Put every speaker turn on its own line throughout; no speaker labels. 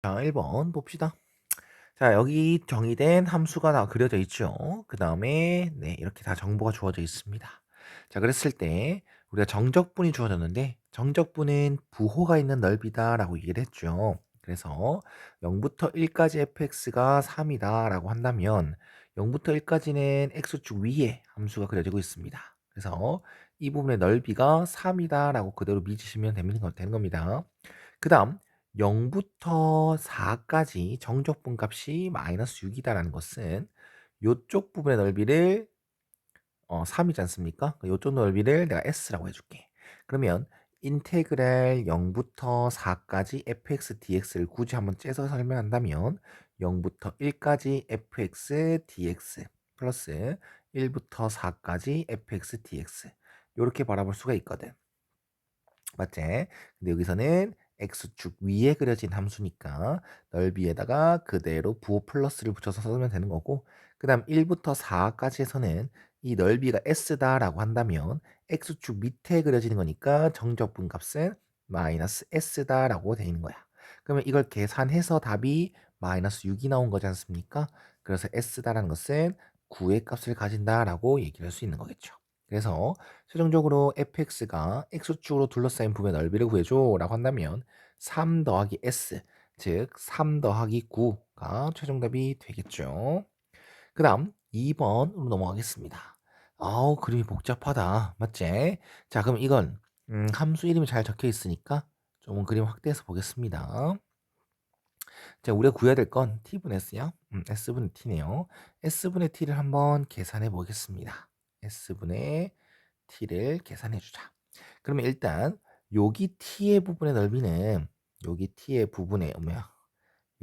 자, 1번 봅시다. 자, 여기 정의된 함수가 다 그려져 있죠. 그 다음에, 네, 이렇게 다 정보가 주어져 있습니다. 자, 그랬을 때, 우리가 정적분이 주어졌는데, 정적분은 부호가 있는 넓이다라고 얘기를 했죠. 그래서 0부터 1까지 fx가 3이다 라고 한다면, 0부터 1까지는 x축 위에 함수가 그려지고 있습니다. 그래서 이 부분의 넓이가 3이다 라고 그대로 믿으시면 되는 겁니다. 그 다음 0부터 4까지 정적분 값이 마이너스 6이다라는 것은 요쪽 부분의 넓이를 3이지 않습니까? 요쪽 넓이를 내가 s라고 해줄게. 그러면 인테그랄 0부터 4까지 fx dx를 굳이 한번 째서 설명한다면 0부터 1까지 fx dx 플러스 1부터 4까지 fx dx 이렇게 바라볼 수가 있거든. 맞지? 근데 여기서는 x축 위에 그려진 함수니까 넓이에다가 그대로 부호 플러스를 붙여서 써주면 되는 거고, 그 다음 1부터 4까지에서는 이 넓이가 s다라고 한다면 x축 밑에 그려지는 거니까 정적분 값은 마이너스 s다라고 되어 있는 거야. 그러면 이걸 계산해서 답이 마이너스 6이 나온 거지 않습니까? 그래서 s다라는 것은 9의 값을 가진다라고 얘기를 할 수 있는 거겠죠. 그래서 최종적으로 fx가 x축으로 둘러싸인 부분의 넓이를 구해줘 라고 한다면 3 더하기 s, 즉 3 더하기 9가 최종답이 되겠죠. 그 다음 2번으로 넘어가겠습니다. 아우, 그림이 복잡하다. 맞지? 자, 그럼 이건 함수 이름이 잘 적혀 있으니까 좀 그림 확대해서 보겠습니다. 자, 우리가 구해야 될 건 t분의 s야. s분의 t네요. s분의 t를 한번 계산해 보겠습니다. s분의 t를 계산해 주자. 그러면 일단 여기 t의 부분의 넓이는 여기 t의 부분의 뭐야?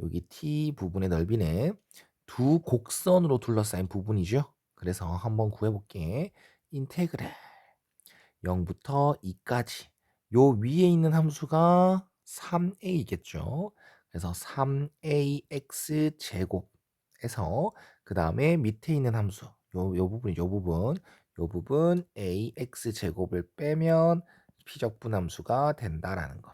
여기 t 부분의 넓이는 두 곡선으로 둘러싸인 부분이죠. 그래서 한번 구해 볼게. 인테그랄 0부터 2까지 요 위에 있는 함수가 3a겠죠. 그래서 3ax 제곱에서 그 다음에 밑에 있는 함수 요 부분 ax 제곱을 빼면 피적분 함수가 된다라는 거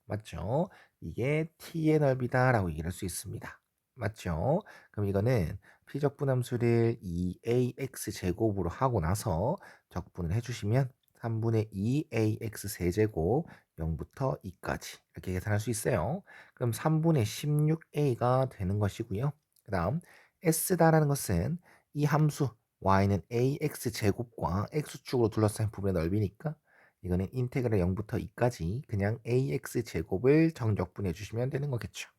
맞죠? 이게 t의 넓이다라고 얘기할 수 있습니다. 맞죠? 그럼 이거는 피적분 함수를 2ax 제곱으로 하고 나서 적분을 해주시면 3분의 2ax 세제곱 0부터 2까지 이렇게 계산할 수 있어요. 그럼 3분의 16a가 되는 것이고요. 그 다음 s다라는 것은 이 함수 y는 ax 제곱과 x축으로 둘러싸인 부분의 넓이니까 이거는 인테그랄 0부터 2까지 그냥 ax 제곱을 정적분해 주시면 되는 거겠죠.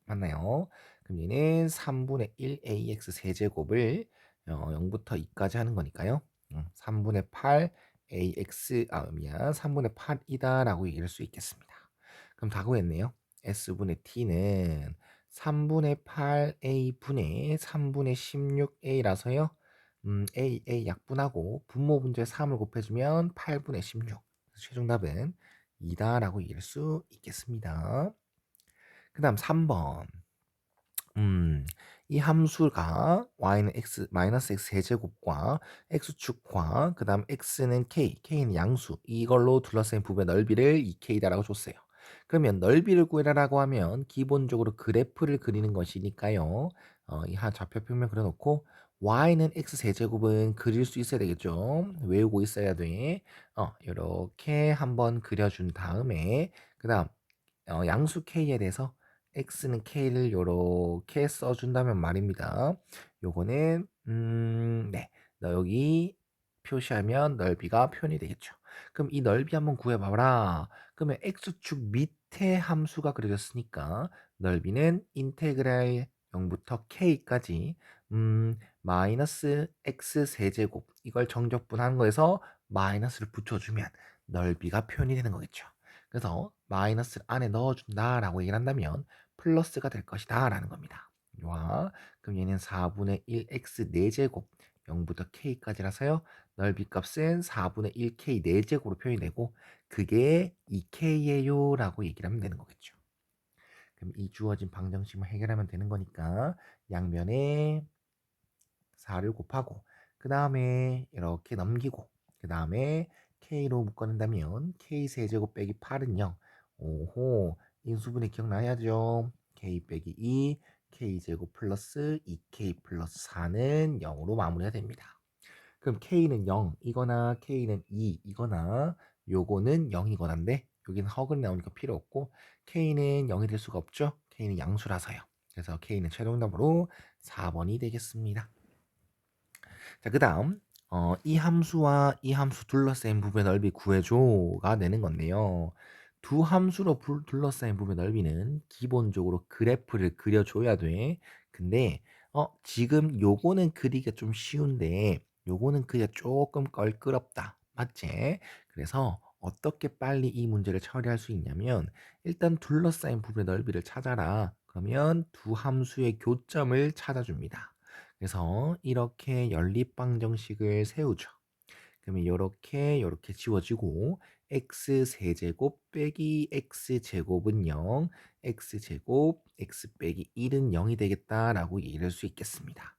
맞나요? 그럼 얘는 3분의 1 ax 세제곱을 0부터 2까지 하는 거니까요. 3분의 8 ax 미안 3분의 8이다 라고 얘기할 수 있겠습니다. 그럼 다 구했네요. s분의 t는 3분의 8a분의 3분의 16a라서요. a 약분하고 분모 분자에 3을 곱해주면 8분의 16. 최종 답은 2다라고 얘기할 수 있겠습니다. 그 다음 3번. 이 함수가 y는 x 마이너스 x 세제곱과 x축과 그 다음 x는 k는 양수 이걸로 둘러싸인 부분의 넓이를 2k다라고 줬어요. 그러면 넓이를 구해라라고 하면 기본적으로 그래프를 그리는 것이니까요. 이 한 좌표평면 그려놓고 y는 x 세제곱은 그릴 수 있어야 되겠죠. 외우고 있어야 돼. 이렇게 한번 그려준 다음에 그 다음 양수 k에 대해서 x는 k를 요렇게 써준다면 말입니다. 요거는 네, 여기 표시하면 넓이가 표현이 되겠죠. 그럼 이 넓이 한번 구해봐라. 그러면 x축 밑에 함수가 그려졌으니까 넓이는 인테그랄 0부터 k까지 마이너스 x 세제곱 이걸 정적분하는 거에서 마이너스를 붙여주면 넓이가 표현이 되는 거겠죠. 그래서 마이너스를 안에 넣어준다라고 얘기를 한다면 플러스가 될 것이다 라는 겁니다. 와, 그럼 얘는 4분의 1x 4제곱 0부터 k까지라서요. 넓이 값은 4분의 1k 4제곱으로 표현이 되고 그게 2k예요 라고 얘기를 하면 되는 거겠죠. 그럼 이 주어진 방정식만 해결하면 되는 거니까 양면에 4를 곱하고 그 다음에 이렇게 넘기고 그 다음에 k로 묶어낸다면 k 세제곱 빼기 8은 0. 오호, 인수분해 기억나야죠. k 빼기 2 k제곱 플러스 2k 플러스 4는 0으로 마무리가 됩니다. 그럼 k는 0 이거나 k는 2 이거나 요거는 0이거나인데 여기는 허근이 나오니까 필요 없고 k는 0이 될 수가 없죠. k는 양수라서요. 그래서 k는 최종답으로 4번이 되겠습니다. 자, 그 다음 이 함수와 이 함수 둘러싸인 부분의 넓이 구해줘가 되는 건데요. 두 함수로 둘러싸인 부분의 넓이는 기본적으로 그래프를 그려줘야 돼. 근데 지금 요거는 그리기가 좀 쉬운데 요거는 그리기가 조금 껄끄럽다. 맞지? 그래서 어떻게 빨리 이 문제를 처리할 수 있냐면 일단 둘러싸인 부분의 넓이를 찾아라. 그러면 두 함수의 교점을 찾아줍니다. 그래서 이렇게 연립방정식을 세우죠. 그러면 요렇게 지워지고 x 세제곱 빼기 x 제곱은 0, x 제곱 x 빼기 1은 0이 되겠다라고 얘기할 수 있겠습니다.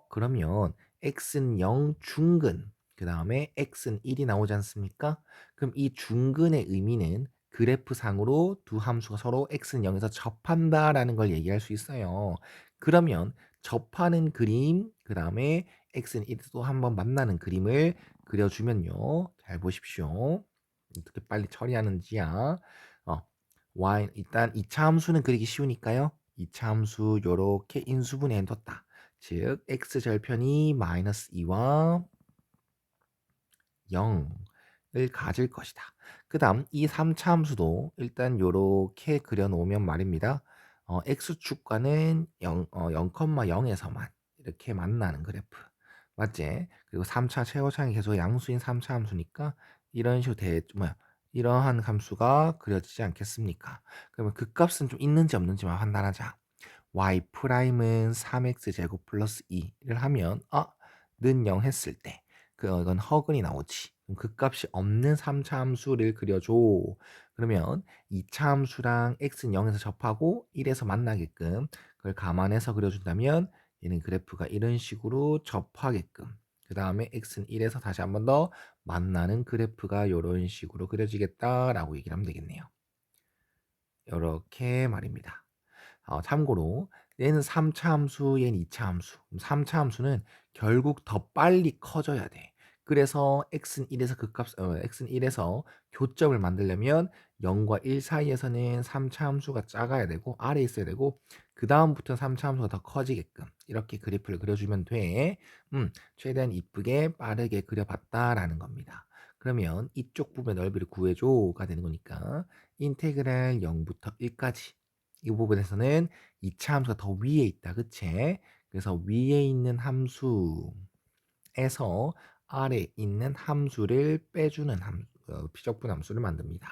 그러면 x는 0 중근, 그 다음에 x는 1이 나오지 않습니까? 그럼 이 중근의 의미는 그래프상으로 두 함수가 서로 x는 0에서 접한다라는 걸 얘기할 수 있어요. 그러면 접하는 그림, 그 다음에 x는 1에서 한번 만나는 그림을 그려주면요. 잘 보십시오. 어떻게 빨리 처리하는지야. y 일단 2차 함수는 그리기 쉬우니까요. 2차 함수 요렇게 인수분해해 뒀다. 즉 x 절편이 마이너스 2와 0을 가질 것이다. 그 다음 이 3차 함수도 일단 요렇게 그려놓으면 말입니다. x축과는 0,0에서만 이렇게 만나는 그래프. 맞지? 그리고 3차 최고차항이 계속 양수인 3차 함수니까 이런 식으로 이러한 함수가 그려지지 않겠습니까? 그러면 그 값은 좀 있는지 없는지만 판단하자. y 프라임은 3x 제곱 플러스 2를 하면 는 0 했을 때 그건 허근이 나오지. 그럼 그 값이 없는 3차 함수를 그려줘. 그러면 2차 함수랑 x는 0에서 접하고 1에서 만나게끔 그걸 감안해서 그려준다면 얘는 그래프가 이런 식으로 접하게끔 그 다음에 x는 1에서 다시 한 번 더 만나는 그래프가 이런 식으로 그려지겠다라고 얘기를 하면 되겠네요. 이렇게 말입니다. 참고로 얘는 3차 함수, 얘는 2차 함수. 3차 함수는 결국 더 빨리 커져야 돼. 그래서 x는 1에서 x는 1에서 교점을 만들려면 0과 1 사이에서는 3차 함수가 작아야 되고 아래에 있어야 되고 그 다음부터 3차 함수가 더 커지게끔 이렇게 그래프를 그려주면 돼. 최대한 이쁘게 빠르게 그려봤다라는 겁니다. 그러면 이쪽 부분의 넓이를 구해줘가 되는 거니까 인테그랄 0부터 1까지 이 부분에서는 2차 함수가 더 위에 있다. 그치? 그래서 위에 있는 함수에서 아래에 있는 함수를 빼주는 피적분 함수를 만듭니다.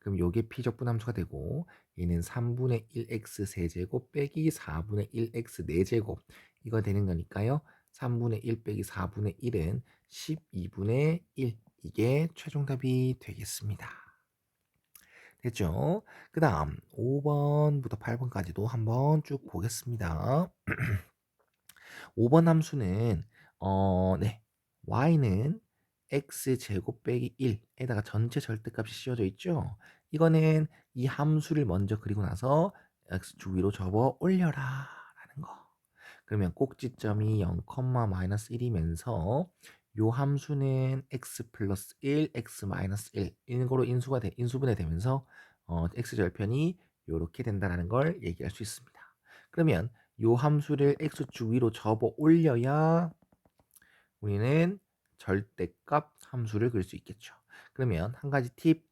그럼 요게 피적분 함수가 되고 얘는 3분의 1x 세제곱 빼기 4분의 1x 4제곱 이거 되는 거니까요. 3분의 1 빼기 4분의 1은 12분의 1 이게 최종답이 되겠습니다. 됐죠? 그 다음 5번부터 8번까지도 한번 쭉 보겠습니다. 5번 함수는 네, y는 x제곱 빼기 1에다가 전체 절대값이 씌워져 있죠? 이거는 이 함수를 먼저 그리고 나서 x축 위로 접어 올려라 라는 거. 그러면 꼭지점이 0, 마이너스 1이면서 요 함수는 x 플러스 1, x 마이너스 1 이거로 인수분해 되면서 x 절편이 요렇게 된다는 걸 얘기할 수 있습니다. 그러면 요 함수를 x축 위로 접어 올려야 우리는 절대값 함수를 그릴 수 있겠죠. 그러면 한 가지 팁,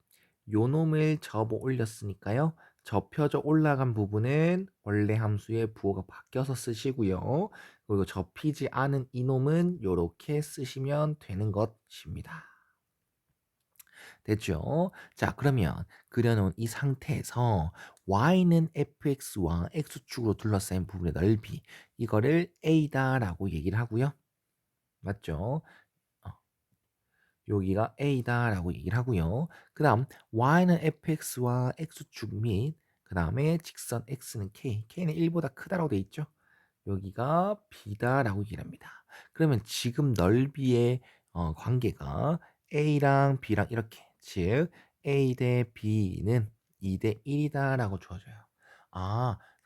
요 놈을 접어 올렸으니까요. 접혀져 올라간 부분은 원래 함수의 부호가 바뀌어서 쓰시고요. 그리고 접히지 않은 이놈은 이렇게 쓰시면 되는 것입니다. 됐죠? 자, 그러면 그려놓은 이 상태에서 y는 fx와 x축으로 둘러싸인 부분의 넓이 이거를 a다라고 얘기를 하고요. 맞죠? 어, 여기가 a다라고 얘기를 하고요. 그 다음 y는 fx와 x축 및 그 다음에 직선 x는 k는 1보다 크다라고 돼 있죠. 여기가 b다라고 얘기를 합니다. 그러면 지금 넓이의 관계가 a랑 b랑 이렇게 즉 a 대 b는 2대 1이다라고 주어져요.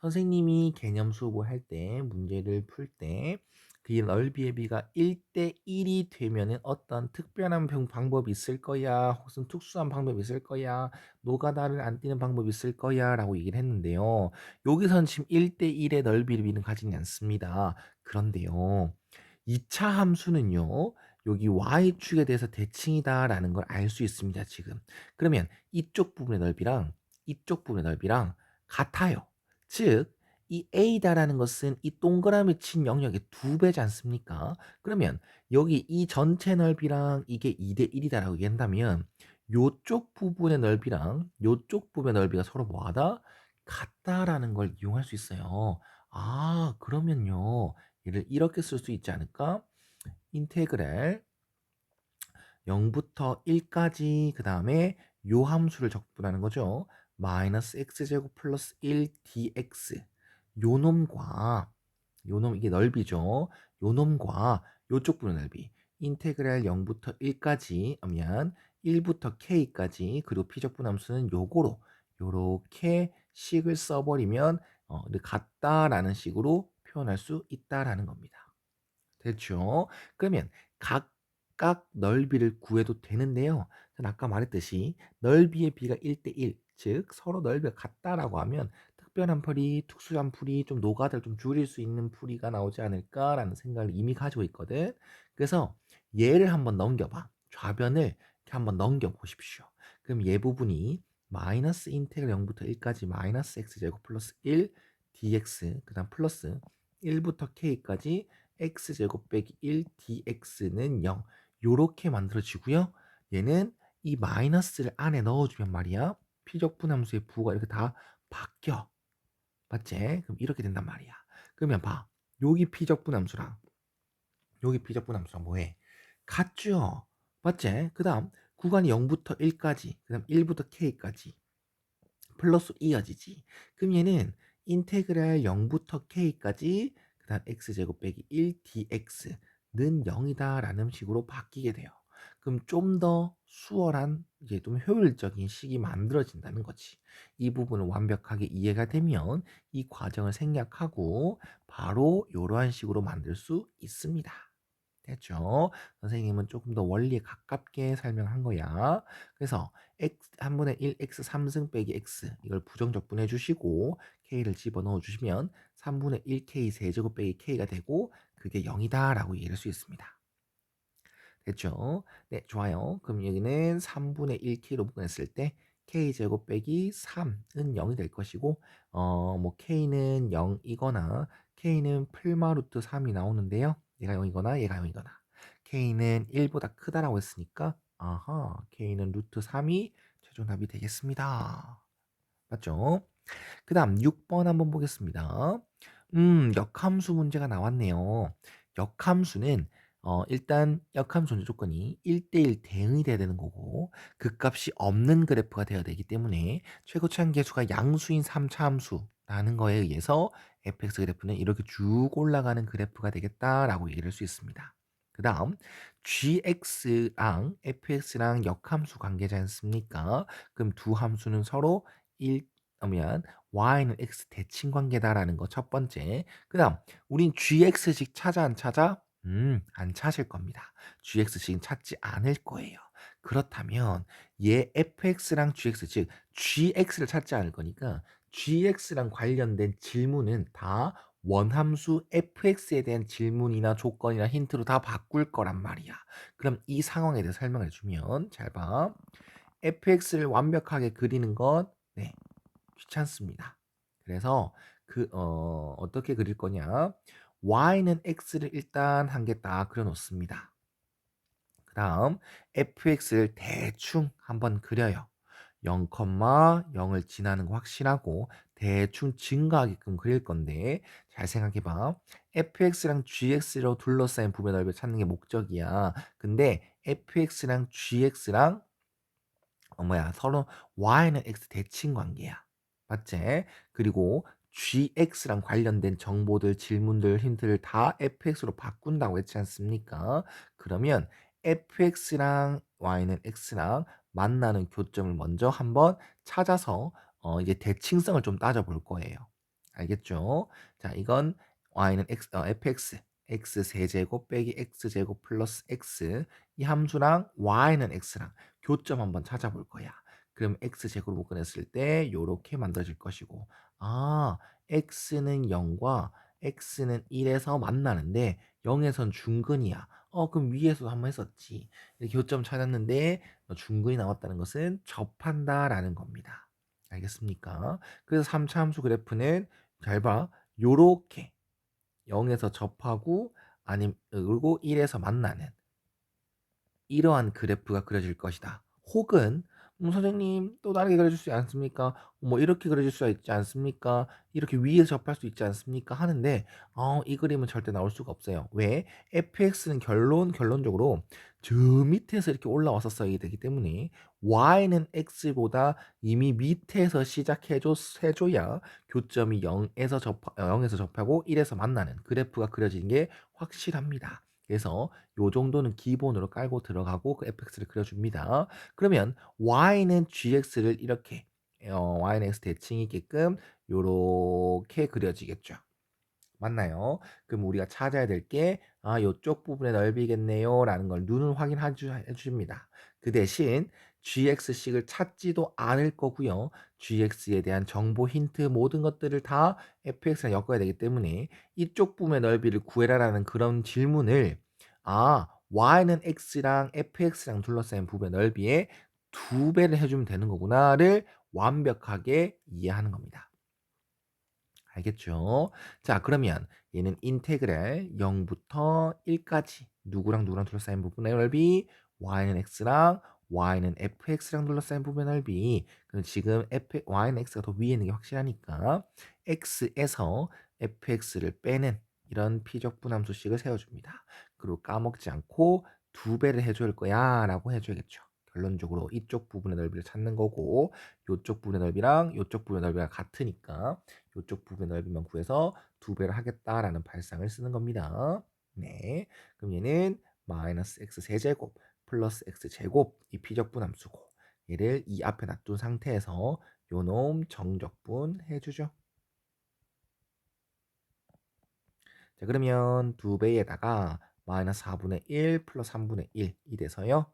선생님이 개념 수업을 할 때 문제를 풀 때 그 넓이의 비가 1대 1이 되면은 어떤 특별한 방법이 있을 거야. 혹은 특수한 방법이 있을 거야. 노가다를 안 띄는 방법이 있을 거야라고 얘기를 했는데요. 여기선 지금 1대 1의 넓이를 가지는 않습니다. 그런데요. 2차 함수는요. 여기 y축에 대해서 대칭이다라는 걸 알 수 있습니다, 지금. 그러면 이쪽 부분의 넓이랑 이쪽 부분의 넓이랑 같아요. 즉, 이 a다라는 것은 이 동그라미 친 영역의 2배지 않습니까? 그러면 여기 이 전체 넓이랑 이게 2대 1이다라고 얘기한다면 요쪽 부분의 넓이랑 요쪽 부분의 넓이가 서로 뭐하다? 같다라는 걸 이용할 수 있어요. 아, 그러면요. 얘를 이렇게 쓸 수 있지 않을까? 인테그랄 0부터 1까지 그 다음에 요 함수를 적분하는 거죠. 마이너스 x제곱 플러스 1 dx 요 놈과 요 놈 이게 넓이죠. 요 놈과 요쪽 부분 넓이 인테그랄 0부터 1까지 하면 1부터 k까지 그리고 피적분 함수는 요거로 요렇게 식을 써버리면 같다라는 식으로 표현할 수 있다라는 겁니다. 됐죠? 그러면 각각 넓이를 구해도 되는데요. 전 아까 말했듯이 넓이의 비가 1대 1, 즉 서로 넓이가 같다라고 하면 특별한 풀이, 특수한 풀이, 좀 노가다를 좀 줄일 수 있는 풀이가 나오지 않을까라는 생각을 이미 가지고 있거든. 그래서 얘를 한번 넘겨봐. 좌변을 이렇게 한번 넘겨보십시오. 그럼 얘 부분이 마이너스 인테그랄 0부터 1까지 마이너스 x제곱 플러스 1 dx 그 다음 플러스 1부터 k까지 x제곱 빼기 1 dx는 0 요렇게 만들어지고요. 얘는 이 마이너스를 안에 넣어주면 말이야. 피적분함수의 부호가 이렇게 다 바뀌어. 맞지? 그럼 이렇게 된단 말이야. 그러면 봐. 여기 피적분함수랑 여기 피적분함수랑 뭐해? 같죠? 맞지? 그 다음 구간이 0부터 1까지 그 다음 1부터 k까지 플러스 이어지지. 그럼 얘는 인테그랄 0부터 k까지 그다음 x제곱 빼기 1 dx는 0이다라는 식으로 바뀌게 돼요. 그럼 좀 더 수월한 이제 좀 효율적인 식이 만들어진다는 거지. 이 부분을 완벽하게 이해가 되면 이 과정을 생략하고 바로 이러한 식으로 만들 수 있습니다. 됐죠? 선생님은 조금 더 원리에 가깝게 설명한 거야. 그래서 x 3분의 1 x 3승 빼기 x 이걸 부정적분해 주시고 k를 집어넣어 주시면 3분의 1 k 세제곱 빼기 k가 되고 그게 0이다 라고 얘기할 수 있습니다. 됐죠? 네, 좋아요. 그럼 여기는 3분의 1k로 분했을 때 k제곱 빼기 3은 0이 될 것이고 뭐 k는 0이거나 k는 풀마 루트 3이 나오는데요. 얘가 0이거나 얘가 0이거나 k는 1보다 크다라고 했으니까 아하, k는 루트 3이 최종 답이 되겠습니다. 맞죠? 그 다음 6번 한번 보겠습니다. 역함수 문제가 나왔네요. 역함수는 일단 역함수 조건이 1대1 대응이 돼야 되는 거고 그 값이 없는 그래프가 돼야 되기 때문에 최고차항 계수가 양수인 3차 함수라는 거에 의해서 fx 그래프는 이렇게 쭉 올라가는 그래프가 되겠다라고 얘기를 할 수 있습니다. 그 다음 gx랑 fx랑 역함수 관계지 않습니까? 그럼 두 함수는 서로 1 그러면 y는 x 대칭 관계다라는 거 첫 번째. 그다음 우린 gx식 찾아 안 찾아? 안 찾을 겁니다. gx식은 찾지 않을 거예요. 그렇다면 얘 fx랑 gx 즉 gx를 찾지 않을 거니까 gx랑 관련된 질문은 다 원함수 fx에 대한 질문이나 조건이나 힌트로 다 바꿀 거란 말이야. 그럼 이 상황에 대해 설명해 주면 잘 봐. fx를 완벽하게 그리는 건 네, 귀찮습니다. 그래서 어떻게 그릴 거냐? y는 x를 일단 한 개 딱 그려 놓습니다. 그 다음 fx를 대충 한번 그려요. 0, 0을 지나는 거 확실하고 대충 증가하게끔 그릴 건데 잘 생각해봐. fx랑 gx로 둘러싸인 부분의 넓이를 찾는 게 목적이야. 근데 fx랑 gx랑 서로 y는 x 대칭 관계야. 맞지? 그리고 gx랑 관련된 정보들, 질문들, 힌트를 다 fx로 바꾼다고 했지 않습니까? 그러면 fx랑 y는 x랑 만나는 교점을 먼저 한번 찾아서 이제 대칭성을 좀 따져볼 거예요. 알겠죠? 자, 이건 y는 fx, x 세제곱 빼기 x 제곱 플러스 x 이 함수랑 y는 x랑 교점 한번 찾아볼 거야. 그럼 x 제곱을 묶어냈을 때 요렇게 만들어질 것이고, 아, x는 0과 x는 1에서 만나는데 0에선 중근이야. 그럼 위에서도 한번 했었지. 이렇게 교점 찾았는데 중근이 나왔다는 것은 접한다라는 겁니다. 알겠습니까? 그래서 3차 함수 그래프는 잘 봐. 요렇게 0에서 접하고 아니면 그리고 1에서 만나는 이러한 그래프가 그려질 것이다. 혹은 선생님 또 다르게 그려줄 수 있지 않습니까? 뭐 이렇게 그려질 수 있지 않습니까? 이렇게 위에서 접할 수 있지 않습니까? 하는데 이 그림은 절대 나올 수가 없어요. 왜? fx는 결론적으로 저 밑에서 이렇게 올라와서 써야 되기 때문에 y는 x보다 이미 밑에서 해줘야 교점이 0에서 접하고 1에서 만나는 그래프가 그려지는 게 확실합니다. 그래서 요 정도는 기본으로 깔고 들어가고 그 fx를 그려줍니다. 그러면 y는 gx를 이렇게 y는 x 대칭이 있게끔 요렇게 그려지겠죠. 맞나요? 그럼 우리가 찾아야 될 게 요쪽 부분의 넓이겠네요 라는 걸 눈을 확인해 줍니다. 그 대신 gx식을 찾지도 않을 거고요. gx에 대한 정보 힌트 모든 것들을 다 fx랑 엮어야 되기 때문에 이쪽 부분의 넓이를 구해라라는 그런 질문을 y는 x랑 fx랑 둘러싸인 부분의 넓이의 2배를 해주면 되는 거구나를 완벽하게 이해하는 겁니다. 알겠죠? 자, 그러면 얘는 인테그랄 0부터 1까지 누구랑 둘러싸인 부분의 넓이 y는 x랑 y는 fx랑 둘러싸인 부분의 넓이 그럼 지금 y는 x가 더 위에 있는 게 확실하니까 x에서 fx를 빼는 이런 피적분함수식을 세워줍니다. 그리고 까먹지 않고 2배를 해줄 거야 라고 해줘야겠죠. 결론적으로 이쪽 부분의 넓이를 찾는 거고 이쪽 부분의 넓이랑 이쪽 부분의 넓이가 같으니까 이쪽 부분의 넓이만 구해서 2배를 하겠다라는 발상을 쓰는 겁니다. 네, 그럼 얘는 마이너스 x 세제곱 플러스 x 제곱 이 피적분함수고 얘를 이 앞에 놔둔 상태에서 요놈 정적분 해주죠. 자, 그러면 2배에다가 마이너스 4분의 1 플러스 3분의 1이 돼서요.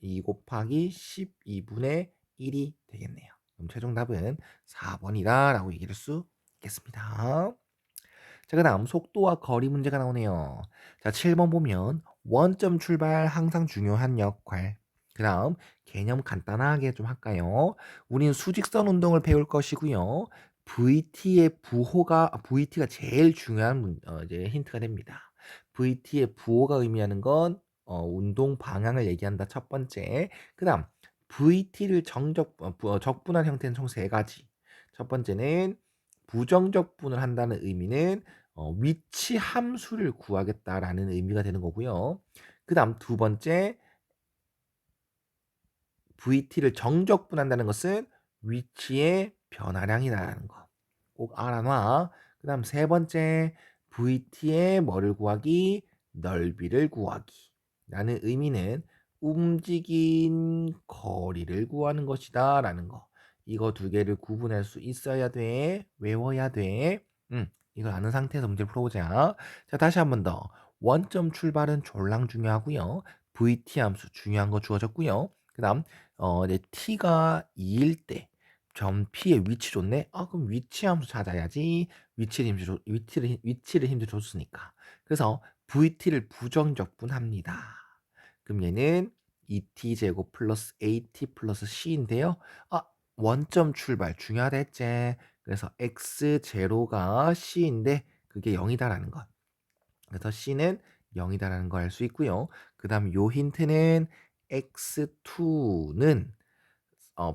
2 곱하기 12분의 1이 되겠네요. 그럼 최종 답은 4번이다 라고 얘기할 수 있겠습니다. 자, 그 다음 속도와 거리 문제가 나오네요. 자, 7번 보면 원점 출발 항상 중요한 역할. 그 다음 개념 간단하게 좀 할까요? 우린 수직선 운동을 배울 것이고요. VT가 제일 중요한 이제 힌트가 됩니다. VT의 부호가 의미하는 건 운동 방향을 얘기한다. 첫 번째. 그 다음 VT를 적분한 형태는 총 세 가지. 첫 번째는 부정적분을 한다는 의미는 위치 함수를 구하겠다라는 의미가 되는 거고요. 그 다음 두 번째 VT를 정적분한다는 것은 위치의 변화량이라는 거. 꼭 알아놔. 그 다음 세 번째 VT의 뭐를 구하기? 넓이를 구하기. 라는 의미는 움직인 거리를 구하는 것이다 라는 거. 이거 두 개를 구분할 수 있어야 돼. 외워야 돼. 이걸 아는 상태에서 문제를 풀어보자. 자, 다시 한 번 더. 원점 출발은 졸랑 중요하고요. VT 함수 중요한 거 주어졌고요. 그 다음 내 t가 2일 때 점 P의 위치 좋네? 그럼 위치 함수 찾아야지. 위치를 힘들 줬으니까. 그래서 VT를 부정적분합니다. 그럼 얘는 2t 제곱 플러스 AT 플러스 C인데요. 원점 출발 중요하다 했지. 그래서 x0가 C인데 그게 0이다라는 것. 그래서 C는 0이다라는 걸 알 수 있고요. 그 다음 요 힌트는 x2는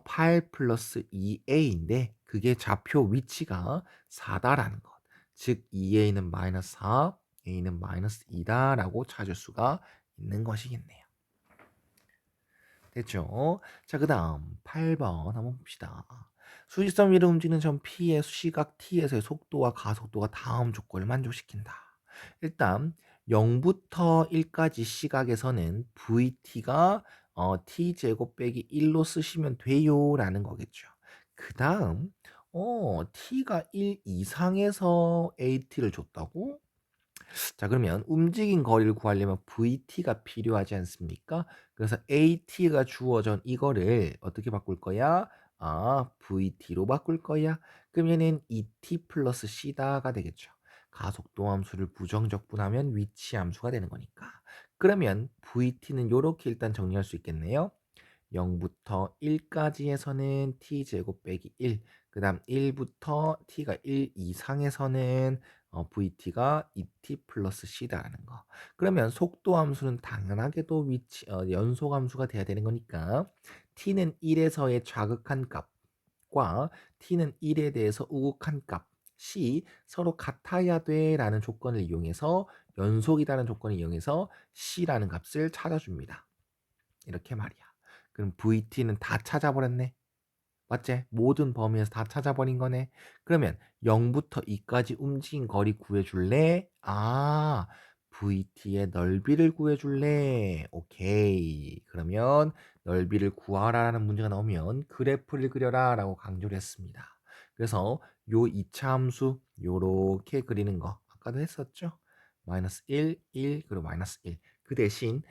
8 플러스 2a인데 그게 좌표 위치가 4다라는 것. 즉 2a는 마이너스 4, a는 마이너스 2다라고 찾을 수가 있는 것이겠네요. 됐죠? 자, 그 다음 8번 한번 봅시다. 수직선 위로 움직이는 점 P의 시각 T에서의 속도와 가속도가 다음 조건을 만족시킨다. 일단 0부터 1까지 시각에서는 VT가 T제곱 빼기 1로 쓰시면 돼요 라는 거겠죠. 그 다음 t가 1 이상에서 at를 줬다고? 자, 그러면 움직인 거리를 구하려면 vt가 필요하지 않습니까? 그래서 at가 주어진 이거를 어떻게 바꿀 거야? vt로 바꿀 거야. 그러면은 2t 플러스 c다가 되겠죠. 가속도 함수를 부정적분하면 위치 함수가 되는 거니까. 그러면 vt는 요렇게 일단 정리할 수 있겠네요. 0부터 1까지에서는 t제곱 빼기 1, 그 다음 1부터 t가 1 이상에서는 vt가 2t 플러스 c다라는 거. 그러면 속도 함수는 당연하게도 연속 함수가 돼야 되는 거니까 t는 1에서의 자극한 값과 t는 1에 대해서 우극한 값 c 서로 같아야 돼라는 조건을 이용해서 연속이라는 조건을 이용해서 c라는 값을 찾아줍니다. 이렇게 말이야. 그럼 VT는 다 찾아버렸네. 맞지? 모든 범위에서 다 찾아버린 거네. 그러면 0부터 2까지 움직인 거리 구해줄래? VT의 넓이를 구해줄래? 오케이. 그러면 넓이를 구하라는 문제가 나오면 그래프를 그려라 라고 강조를 했습니다. 그래서 요 2차 함수 요렇게 그리는 거 아까도 했었죠? 마이너스 1, 1, 그리고 마이너스 1. 그 대신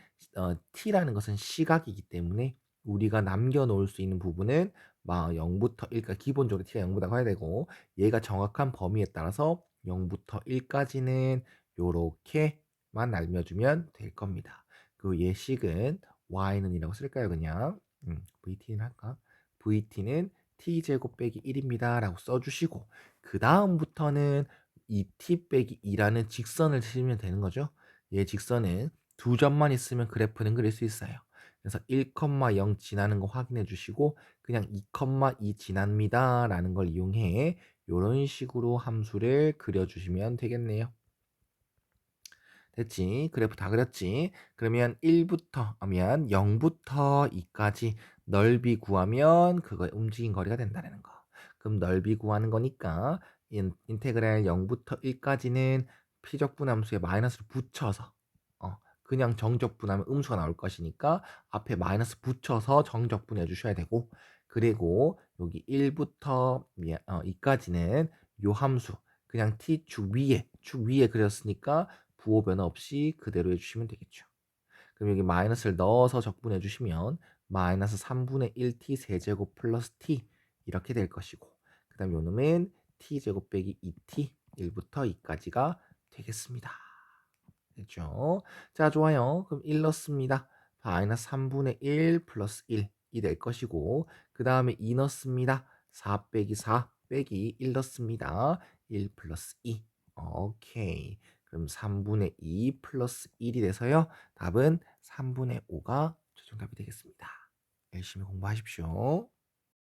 t라는 것은 시각이기 때문에 우리가 남겨놓을 수 있는 부분은 0부터 1까지 기본적으로 t가 0보다 커야 되고 얘가 정확한 범위에 따라서 0부터 1까지는 요렇게만 알려주면 될 겁니다. 그 예식은 y는 이라고 쓸까요 그냥? vt는 할까? vt는 t제곱 빼기 1입니다 라고 써주시고 그 다음부터는 이 t 빼기 2라는 직선을 치면 되는 거죠. 얘 직선은 두 점만 있으면 그래프는 그릴 수 있어요. 그래서 1,0 지나는 거 확인해 주시고 그냥 2,2 지납니다 라는 걸 이용해 이런 식으로 함수를 그려주시면 되겠네요. 됐지? 그래프 다 그렸지? 그러면 0부터 2까지 넓이 구하면 그거 움직인 거리가 된다는 거. 그럼 넓이 구하는 거니까 인테그랄 0부터 1까지는 피적분함수에 마이너스를 붙여서 그냥 정적분하면 음수가 나올 것이니까 앞에 마이너스 붙여서 정적분해 주셔야 되고 그리고 여기 1부터 2까지는 요 함수 그냥 축 위에 그렸으니까 부호 변화 없이 그대로 해주시면 되겠죠. 그럼 여기 마이너스를 넣어서 적분해 주시면 마이너스 3분의 1t 세제곱 플러스 t 이렇게 될 것이고 그 다음 요놈은 t제곱 빼기 2t 1부터 2까지가 되겠습니다. 됐죠? 자, 좋아요. 그럼 1 넣습니다. 마이너스 3분의 1 플러스 1이 될 것이고 그 다음에 2 넣습니다. 4 빼기 4 빼기 1 넣습니다. 1 플러스 2. 오케이. 그럼 3분의 2 플러스 1이 돼서요. 답은 3분의 5가 최종답이 되겠습니다. 열심히 공부하십시오.